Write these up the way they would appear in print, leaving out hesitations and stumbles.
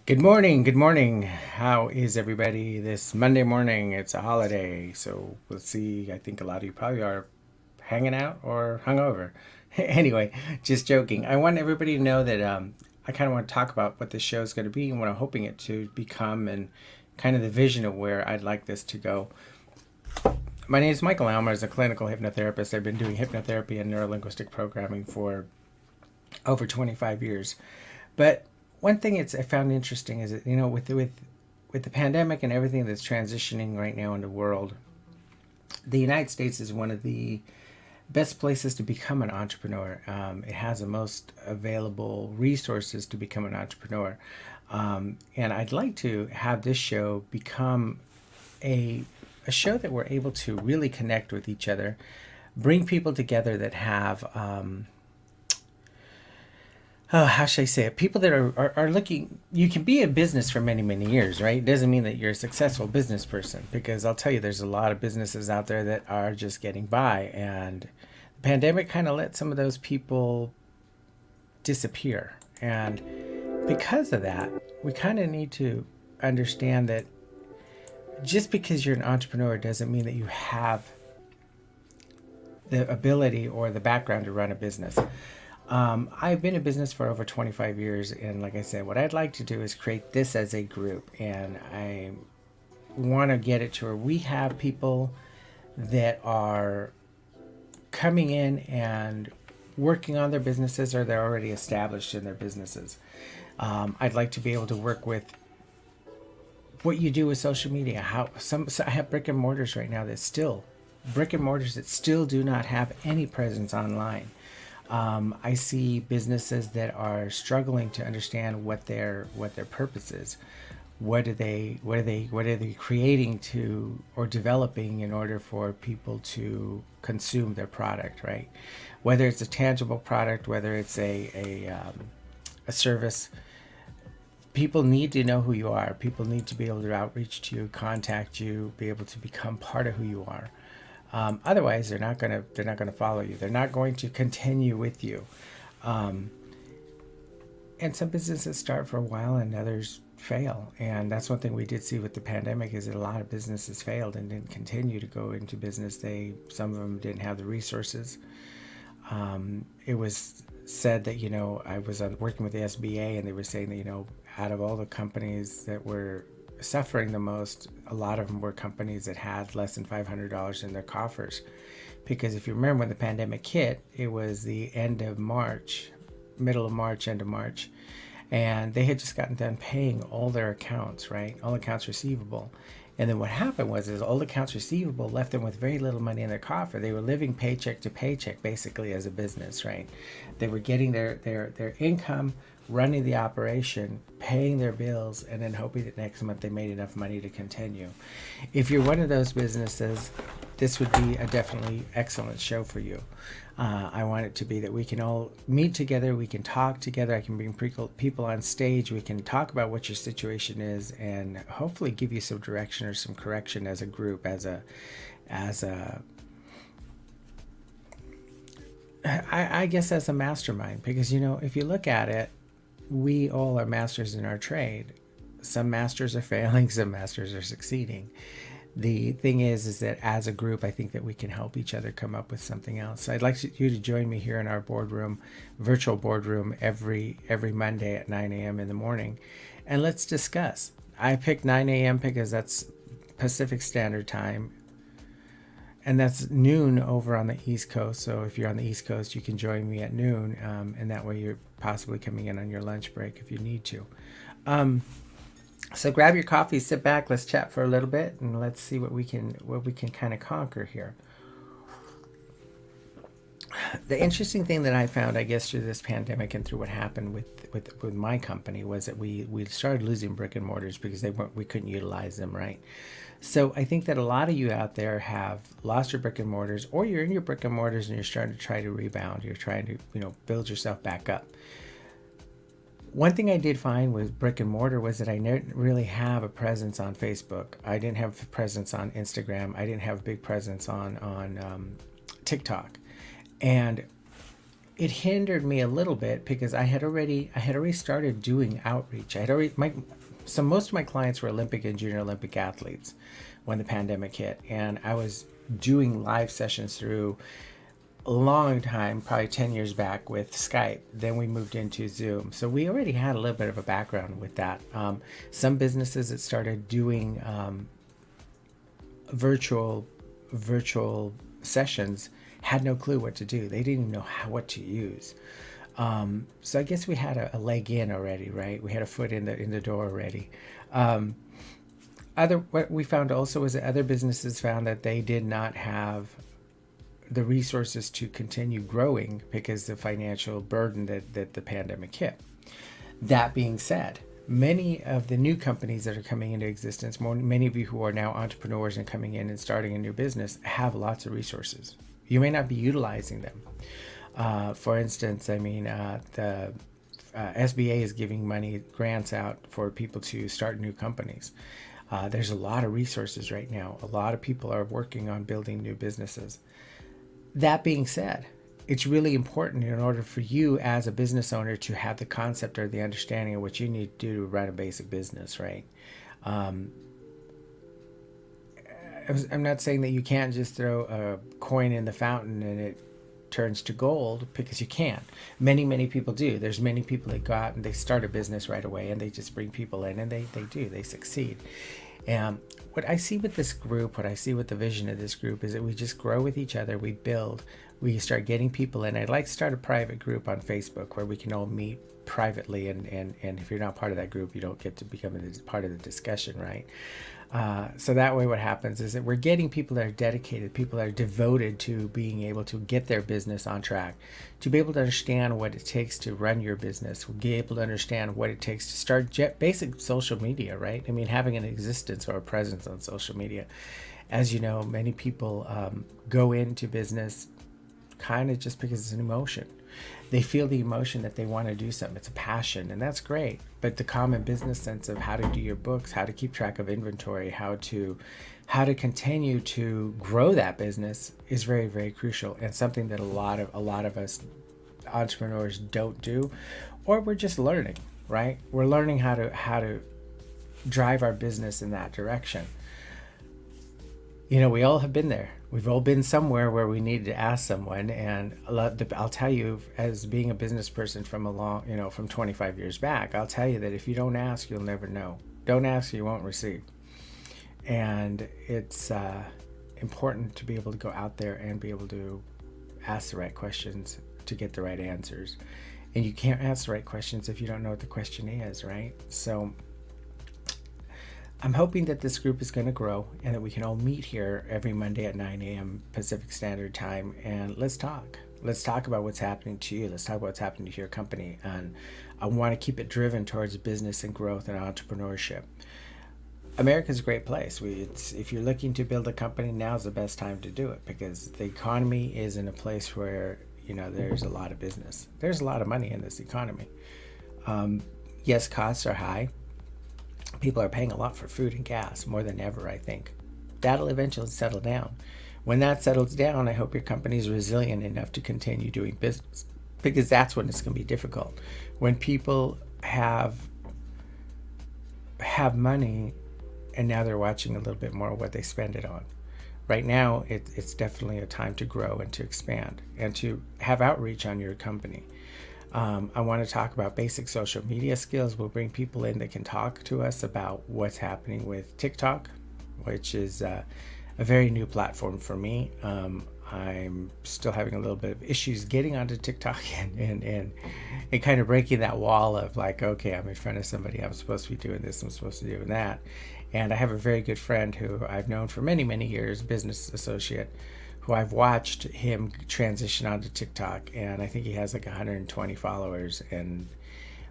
Good morning. Good morning. How is everybody this Monday morning? It's a holiday, so let's see. I think a lot of you probably are hanging out or hungover. Anyway, just joking. I want everybody to know that I kind of want to talk about what this show is going to be and what I'm hoping it to become and kind of the vision of where I'd like this to go. My name is Michael Almer. As a clinical hypnotherapist, I've been doing hypnotherapy and neurolinguistic programming for over 25 years. But one thing I found interesting is that with the pandemic and everything that's transitioning right now in the world, the United States is one of the best places to become an entrepreneur. It has the most available resources to become an entrepreneur, and I'd like to have this show become a a show that we're able to really connect with each other, bring people together that have how should I say it? People that are looking, you can be in business for many, many years, right? It doesn't mean that you're a successful business person because I'll tell you, there's a lot of businesses out there that are just getting by. And the pandemic kind of let some of those people disappear. And because of that, we kind of need to understand that just because you're an entrepreneur doesn't mean that you have the ability or the background to run a business. I've been in business for over 25 years, and like I said, what I'd like to do is create this as a group, and I want to get it to where we have people that are coming in and working on their businesses or they're already established in their businesses. I'd like to be able to work with what you do with social media. So I have brick and mortars right now that still brick and mortars that still do not have any presence online. I see businesses that are struggling to understand what their purpose is. What are they creating to or developing in order for people to consume their product, right? Whether it's a tangible product, whether it's a service, people need to know who you are. People need to be able to outreach to you, contact you, be able to become part of who you are. Otherwise, they're not gonna follow you. They're not going to continue with you. Um, and some businesses start for a while, and others fail. And that's one thing we did see with the pandemic is that a lot of businesses failed and didn't continue to go into business. Some of them didn't have the resources. It was said that I was working with the SBA, and they were saying that out of all the companies that were suffering the most, a lot of them were companies that had less than $500 in their coffers. Because if you remember when the pandemic hit, it was the end of March, middle of March, end of March, and they had just gotten done paying all their accounts, right? All accounts receivable. And then what happened was is all accounts receivable left them with very little money in their coffer. They were living paycheck to paycheck basically as a business, right? They were getting their income, running the operation, paying their bills, and then hoping that next month they made enough money to continue. If you're one of those businesses, this would be a definitely excellent show for you. I want it to be that we can all meet together, we can talk together, I can bring people on stage, we can talk about what your situation is, and hopefully give you some direction or some correction as a group, as a I guess as a mastermind. Because if you look at it, we all are masters in our trade. Some masters are failing, some masters are succeeding. The thing is that as a group, I think that we can help each other come up with something else. So I'd like you to join me here in our boardroom, virtual boardroom, every Monday at 9 a.m. in the morning, and let's discuss. I picked 9 a.m. because that's Pacific Standard Time, and that's noon over on the East Coast. So if you're on the East Coast, you can join me at noon, and that way you're possibly coming in on your lunch break if you need to. So grab your coffee, sit back, let's chat for a little bit, and let's see what we can kind of conquer here. The interesting thing that I found, I guess, through this pandemic and through what happened with my company was that we started losing brick and mortars because we couldn't utilize them, right? So I think that a lot of you out there have lost your brick and mortars, or you're in your brick and mortars and you're starting to try to rebound. You're trying to build yourself back up. One thing I did find with brick and mortar was that I didn't really have a presence on Facebook. I didn't have a presence on Instagram. I didn't have a big presence on TikTok. And it hindered me a little bit because I had already started doing outreach. So most of my clients were Olympic and junior Olympic athletes when the pandemic hit, and I was doing live sessions through a long time, probably 10 years back, with Skype. Then we moved into Zoom. So we already had a little bit of a background with that. Some businesses that started doing virtual sessions had no clue what to do. They didn't even know what to use. So I guess we had a leg in already, right? We had a foot in the door already. What we found also was that other businesses found that they did not have the resources to continue growing because of the financial burden that the pandemic hit. That being said, many of the new companies that are coming into existence, many of you who are now entrepreneurs and coming in and starting a new business, have lots of resources. You may not be utilizing them. For instance, the SBA is giving grants out for people to start new companies. There's a lot of resources right now. A lot of people are working on building new businesses. That being said, it's really important in order for you as a business owner to have the concept or the understanding of what you need to do to run a basic business, right? I'm not saying that you can't just throw a coin in the fountain and it turns to gold, because you can't. Many people do. There's many people that go out and they start a business right away and they just bring people in, and they succeed. And what I see with this group, what I see with the vision of this group, is that we just grow with each other, we build, we start getting people in. I'd like to start a private group on Facebook where we can all meet privately, and if you're not part of that group, you don't get to become a part of the discussion, right? So that way what happens is that we're getting people that are dedicated, people that are devoted to being able to get their business on track, to be able to understand what it takes to run your business, be able to understand what it takes to start basic social media, right? I mean, having an existence or a presence on social media. As you know, many people go into business kind of just because it's an emotion. They feel the emotion that they want to do something. It's a passion, and that's great. But the common business sense of how to do your books, how to keep track of inventory, how to continue to grow that business is very, very crucial, and something that a lot of us entrepreneurs don't do, or we're just learning, right? We're learning how to drive our business in that direction. You know, we all have been there. We've all been somewhere where we needed to ask someone, and I'll tell you, as being a business person from 25 years back, I'll tell you that if you don't ask, you'll never know. Don't ask, you won't receive. And it's important to be able to go out there and be able to ask the right questions to get the right answers. And you can't ask the right questions if you don't know what the question is, right? So I'm hoping that this group is going to grow and that we can all meet here every Monday at 9 a.m. Pacific Standard Time, and let's talk. Let's talk about what's happening to you. Let's talk about what's happening to your company. And I want to keep it driven towards business and growth and entrepreneurship. America's a great place. If you're looking to build a company, now's the best time to do it, because the economy is in a place where, there's a lot of business. There's a lot of money in this economy. Yes, costs are high. People are paying a lot for food and gas, more than ever, I think. That'll eventually settle down. When that settles down, I hope your company is resilient enough to continue doing business, because that's when it's going to be difficult. When people have money and now they're watching a little bit more what they spend it on. Right now, it's definitely a time to grow and to expand and to have outreach on your company. I want to talk about basic social media skills. We'll bring people in that can talk to us about what's happening with TikTok, which is a very new platform for me. I'm still having a little bit of issues getting onto TikTok and kind of breaking that wall of like, okay, I'm in front of somebody, I'm supposed to be doing this, I'm supposed to be doing that. And I have a very good friend who I've known for many, many years, business associate, who I've watched him transition onto TikTok, and I think he has like 120 followers. And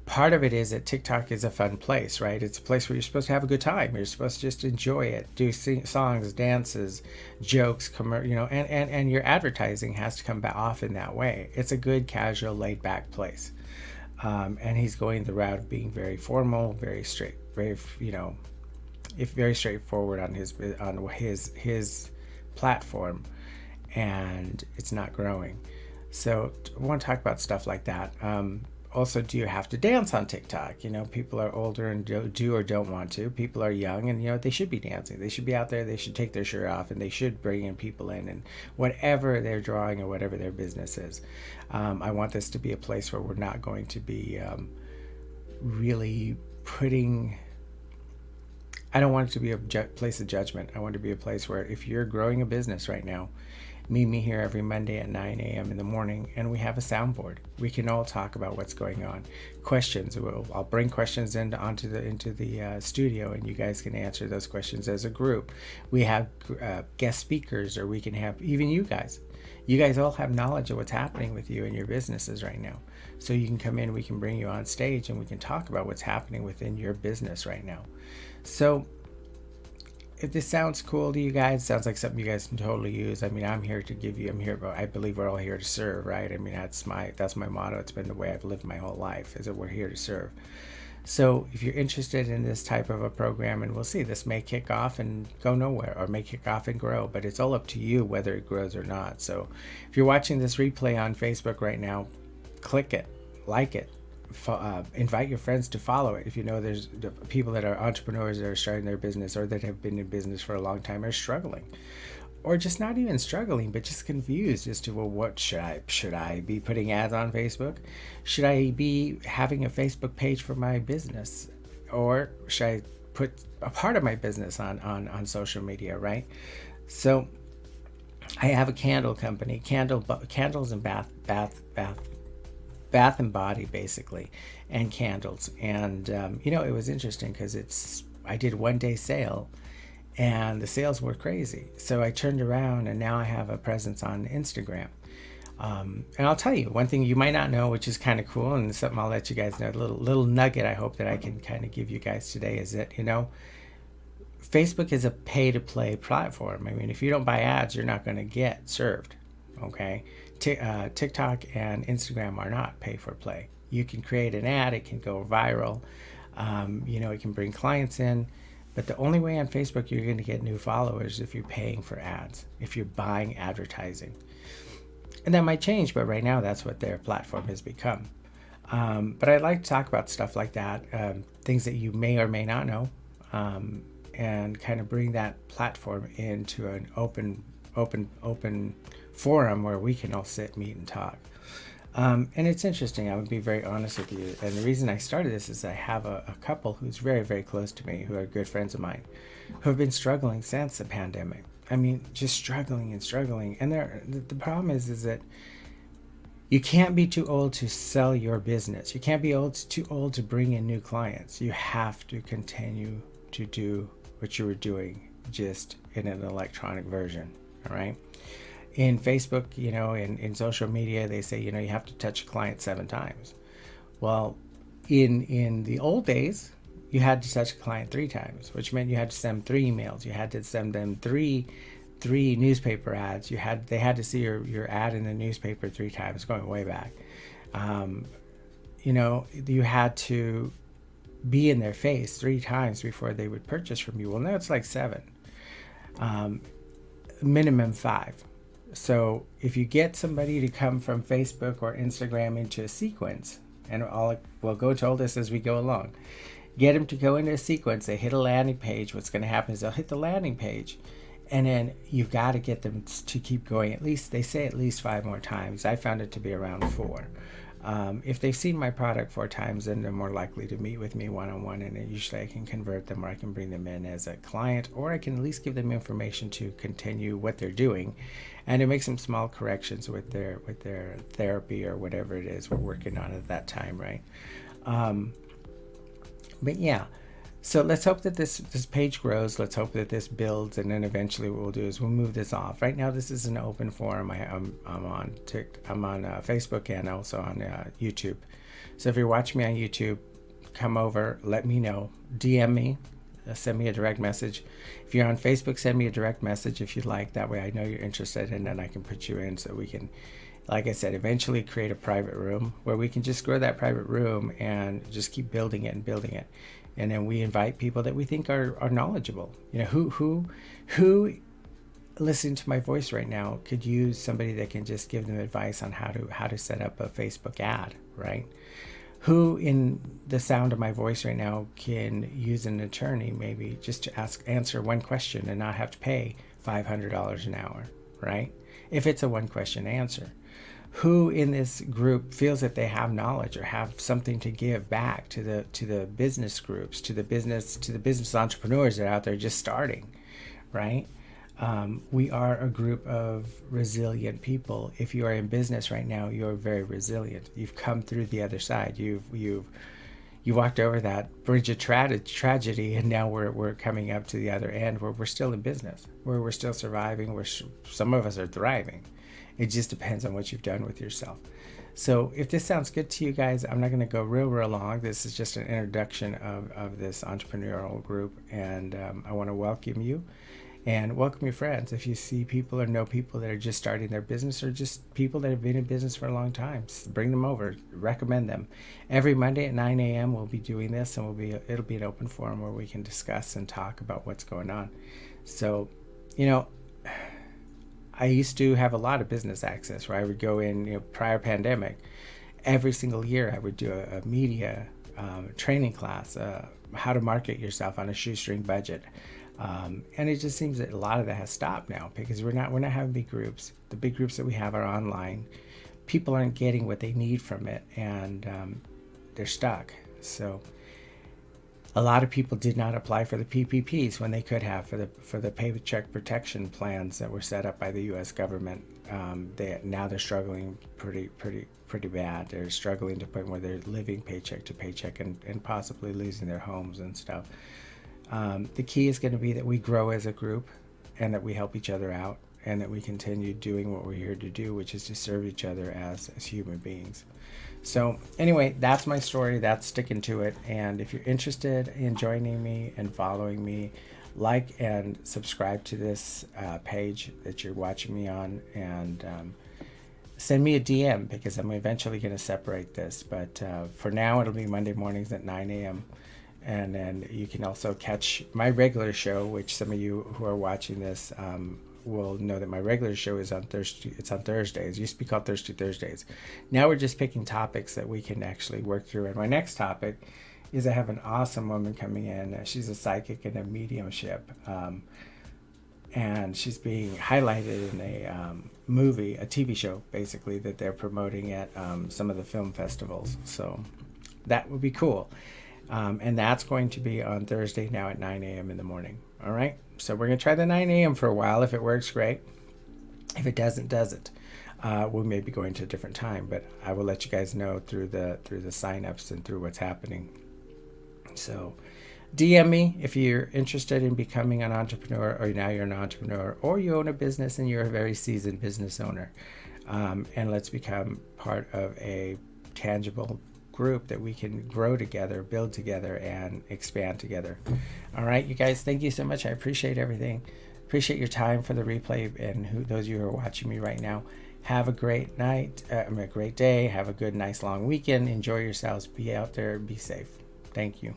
part of it is that TikTok is a fun place, right? It's a place where you're supposed to have a good time. You're supposed to just enjoy it, do songs, dances, jokes, and your advertising has to come off in that way. It's a good, casual, laid-back place. And he's going the route of being very formal, very straight, very straightforward on his platform. And it's not growing. So I want to talk about stuff like that. Also, do you have to dance on TikTok? People are older and do or don't want to. People are young and, they should be dancing. They should be out there. They should take their shirt off and they should bring in people in and whatever they're drawing or whatever their business is. I want this to be a place where we're not going to be really putting... I don't want it to be a place of judgment. I want it to be a place where if you're growing a business right now, meet me here every Monday at 9 a.m. in the morning, and we have a soundboard. We can all talk about what's going on. Questions. I'll bring questions into the studio, and you guys can answer those questions as a group. We have guest speakers, or we can have even you guys. You guys all have knowledge of what's happening with you and your businesses right now. So you can come in, we can bring you on stage, and we can talk about what's happening within your business right now. So if this sounds cool to you guys, sounds like something you guys can totally use. I mean, I'm here, but I believe we're all here to serve, right? I mean, that's my motto. It's been the way I've lived my whole life, is that we're here to serve. So if you're interested in this type of a program, and we'll see, this may kick off and go nowhere, or may kick off and grow, but it's all up to you whether it grows or not. So if you're watching this replay on Facebook right now, click it, like it, invite your friends to follow it. If you know there's people that are entrepreneurs that are starting their business, or that have been in business for a long time, are struggling, or just not even struggling, but just confused as to, well, what should I be putting ads on Facebook? Should I be having a Facebook page for my business, or should I put a part of my business on social media, right? So I have a candle company, candles and bath and body, basically, and candles. And it was interesting because I did 1 day sale, and the sales were crazy. So I turned around, and now I have a presence on Instagram. And I'll tell you one thing you might not know, which is kind of cool, and something I'll let you guys know, a little nugget I hope that I can kind of give you guys today, is that Facebook is a pay-to-play platform. I mean, if you don't buy ads, you're not going to get served. Okay, TikTok and Instagram are not pay for play. You can create an ad, it can go viral, it can bring clients in, but the only way on Facebook you're going to get new followers if you're paying for ads, if you're buying advertising. And that might change, but right now that's what their platform has become. But I'd like to talk about stuff like that, things that you may or may not know, and kind of bring that platform into an open forum where we can all sit, meet, and talk. And it's interesting. I would be very honest with you. And the reason I started this is I have a couple who's very, very close to me, who are good friends of mine, who have been struggling since the pandemic. I mean, just struggling. And the problem is that you can't be too old to sell your business. You can't be too old to bring in new clients. You have to continue to do what you were doing, just in an electronic version. All right. In Facebook, in social media, they say, you have to touch a client 7 times. Well, in the old days, you had to touch a client 3 times, which meant you had to send 3 emails. You had to send them three newspaper ads. They had to see your ad in the newspaper 3 times, going way back. You had to be in their face 3 times before they would purchase from you. Well, now it's like 7, minimum 5. So if you get somebody to come from Facebook or Instagram into a sequence, and we'll go told this as we go along, get them to go into a sequence, they hit a landing page, what's going to happen is they'll hit the landing page, and then you've got to get them to keep going. They say at least 5 more times. I found it to be around 4. If they've seen my product 4 times, then they're more likely to meet with me one-on-one, and then usually I can convert them, or I can bring them in as a client, or I can at least give them information to continue what they're doing, and to make some small corrections with their therapy or whatever it is we're working on at that time, right? But yeah, so let's hope that this page grows. Let's hope that this builds, and then eventually what we'll do is we'll move this off. Right now, this is an open forum. I'm on Facebook and also on YouTube. So if you're watching me on YouTube, come over, let me know, DM me, send me a direct message. If you're on Facebook, send me a direct message if you'd like. That way I know you're interested, and then I can put you in so we can, like I said, eventually create a private room where we can just grow that private room and just keep building it. And then we invite people that we think are knowledgeable. Who listening to my voice right now could use somebody that can just give them advice on how to set up a Facebook ad, right? Who in the sound of my voice right now can use an attorney maybe just to answer one question and not have to pay $500 an hour, right? If it's a one question answer. Who in this group feels that they have knowledge or have something to give back to the business groups, to the business entrepreneurs that are out there just starting, right? We are a group of resilient people. If you are in business right now, you're very resilient. You've come through the other side. You walked over that bridge of tragedy, and now we're coming up to the other end where we're still in business, where we're still surviving, where some of us are thriving. It just depends on what you've done with yourself. So if this sounds good to you guys, I'm not going to go real long. This is just an introduction of this entrepreneurial group, and I want to welcome you and welcome your friends. If you see people or know people that are just starting their business, or just people that have been in business for a long time, bring them over, recommend them. Every Monday at 9 a.m. we'll be doing this, and it'll be an open forum where we can discuss and talk about what's going on. So, I used to have a lot of business access where I would go in, prior pandemic, every single year I would do a media training class, how to market yourself on a shoestring budget. And it just seems that a lot of that has stopped now because we're not having big groups. The big groups that we have are online. People aren't getting what they need from it, and they're stuck. So a lot of people did not apply for the PPPs when they could have for the paycheck protection plans that were set up by the U.S. government. They're struggling pretty bad. They're struggling to the point where they're living paycheck to paycheck and possibly losing their homes and stuff. The key is going to be that we grow as a group, and that we help each other out, and that we continue doing what we're here to do, which is to serve each other as human beings. So anyway, that's my story. That's sticking to it. And if you're interested in joining me and following me, like and subscribe to this page that you're watching me on, and send me a DM, because I'm eventually going to separate this. But for now, it'll be Monday mornings at 9 a.m. And then you can also catch my regular show, which some of you who are watching this will know that my regular show is on Thursday. It's on Thursdays. It used to be called Thirsty Thursdays. Now we're just picking topics that we can actually work through. And my next topic is I have an awesome woman coming in. She's a psychic and a mediumship. And she's being highlighted in a movie, a TV show, basically, that they're promoting at some of the film festivals. So that would be cool. And that's going to be on Thursday now at 9 a.m. in the morning. All right. So we're going to try the 9 a.m. for a while. If it works, great. If it doesn't. We may be going to a different time, but I will let you guys know through the signups and through what's happening. So DM me if you're interested in becoming an entrepreneur, or now you're an entrepreneur, or you own a business and you're a very seasoned business owner. And let's become part of a tangible group that we can grow together, build together, and expand together. All right, you guys, thank you so much. I appreciate everything. Appreciate your time for the replay, and those of you who are watching me right now. Have a great night, a great day. Have a good, nice, long weekend. Enjoy yourselves. Be out there. Be safe. Thank you.